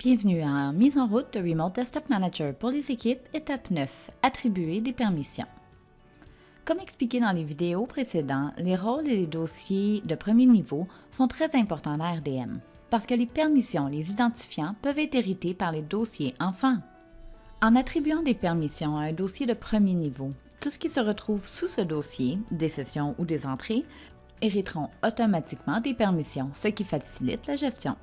Bienvenue à Mise en route de Remote Desktop Manager pour les équipes, étape 9, attribuer des permissions. Comme expliqué dans les vidéos précédentes, les rôles et les dossiers de premier niveau sont très importants dans RDM, parce que les permissions, les identifiants, peuvent être hérités par les dossiers enfants. En attribuant des permissions à un dossier de premier niveau, tout ce qui se retrouve sous ce dossier, des sessions ou des entrées, hériteront automatiquement des permissions, ce qui facilite la gestion.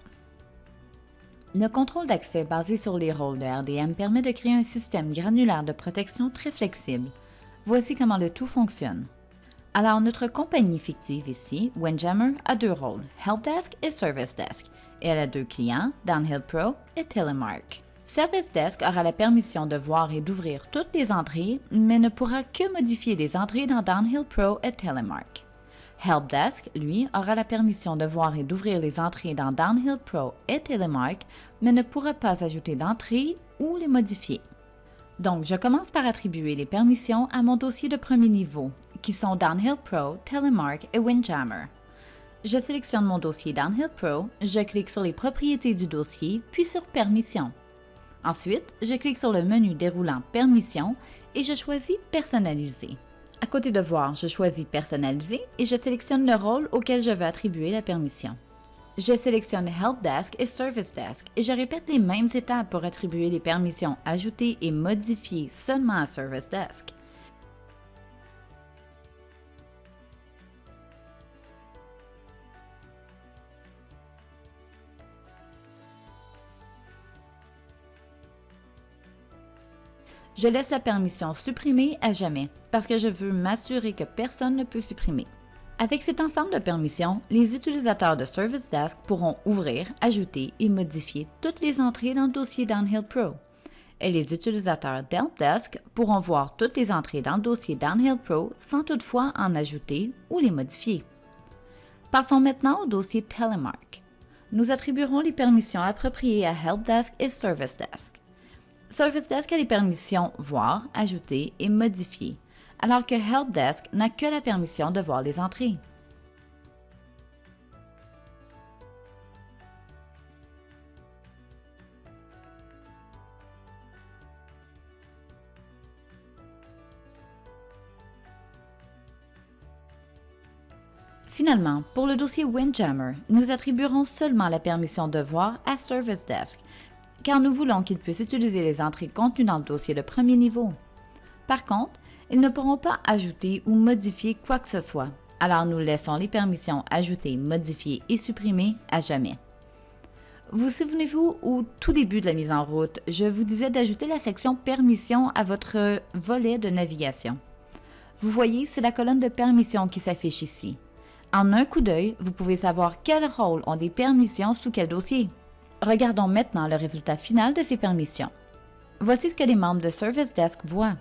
Le contrôle d'accès basé sur les rôles de RDM permet de créer un système granulaire de protection très flexible. Voici comment le tout fonctionne. Alors, notre compagnie fictive ici, Windjammer, a deux rôles, Helpdesk et Service Desk, et elle a deux clients, Downhill Pro et Telemark. Service Desk aura la permission de voir et d'ouvrir toutes les entrées, mais ne pourra que modifier les entrées dans Downhill Pro et Telemark. Helpdesk, lui, aura la permission de voir et d'ouvrir les entrées dans Downhill Pro et Telemark, mais ne pourra pas ajouter d'entrées ou les modifier. Donc, je commence par attribuer les permissions à mon dossier de premier niveau, qui sont Downhill Pro, Telemark et Windjammer. Je sélectionne mon dossier Downhill Pro, je clique sur les propriétés du dossier, puis sur Permissions. Ensuite, je clique sur le menu déroulant Permissions et je choisis Personnaliser. À côté de Voir, je choisis Personnaliser et je sélectionne le rôle auquel je veux attribuer la permission. Je sélectionne Helpdesk et Service Desk et je répète les mêmes étapes pour attribuer les permissions ajoutées et modifiées seulement à Service Desk. Je laisse la permission supprimée à jamais parce que je veux m'assurer que personne ne peut supprimer. Avec cet ensemble de permissions, les utilisateurs de Service Desk pourront ouvrir, ajouter et modifier toutes les entrées dans le dossier Downhill Pro. Et les utilisateurs d'Helpdesk pourront voir toutes les entrées dans le dossier Downhill Pro sans toutefois en ajouter ou les modifier. Passons maintenant au dossier Telemark. Nous attribuerons les permissions appropriées à Helpdesk et Service Desk. Service Desk a les permissions Voir, Ajouter et Modifier, alors que Helpdesk n'a que la permission de voir les entrées. Finalement, pour le dossier Windjammer, nous attribuerons seulement la permission de voir à Service Desk, car nous voulons qu'ils puissent utiliser les entrées contenues dans le dossier de premier niveau. Par contre, ils ne pourront pas ajouter ou modifier quoi que ce soit, alors nous laissons les permissions ajouter, modifier et supprimer à jamais. Vous souvenez-vous au tout début de la mise en route, je vous disais d'ajouter la section Permissions à votre volet de navigation. Vous voyez, c'est la colonne de permissions qui s'affiche ici. En un coup d'œil, vous pouvez savoir quels rôles ont des permissions sous quel dossier. Regardons maintenant le résultat final de ces permissions. Voici ce que les membres de Service Desk voient.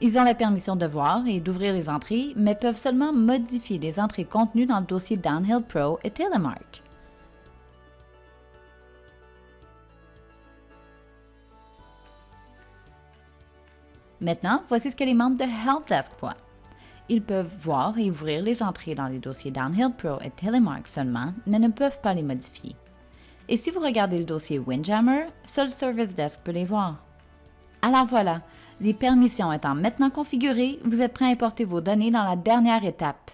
Ils ont la permission de voir et d'ouvrir les entrées, mais peuvent seulement modifier les entrées contenues dans le dossier Downhill Pro et Telemark. Maintenant, voici ce que les membres de Helpdesk voient. Ils peuvent voir et ouvrir les entrées dans les dossiers Downhill Pro et Telemark seulement, mais ne peuvent pas les modifier. Et si vous regardez le dossier Windjammer, seul Service Desk peut les voir. Alors voilà, les permissions étant maintenant configurées, vous êtes prêt à importer vos données dans la dernière étape.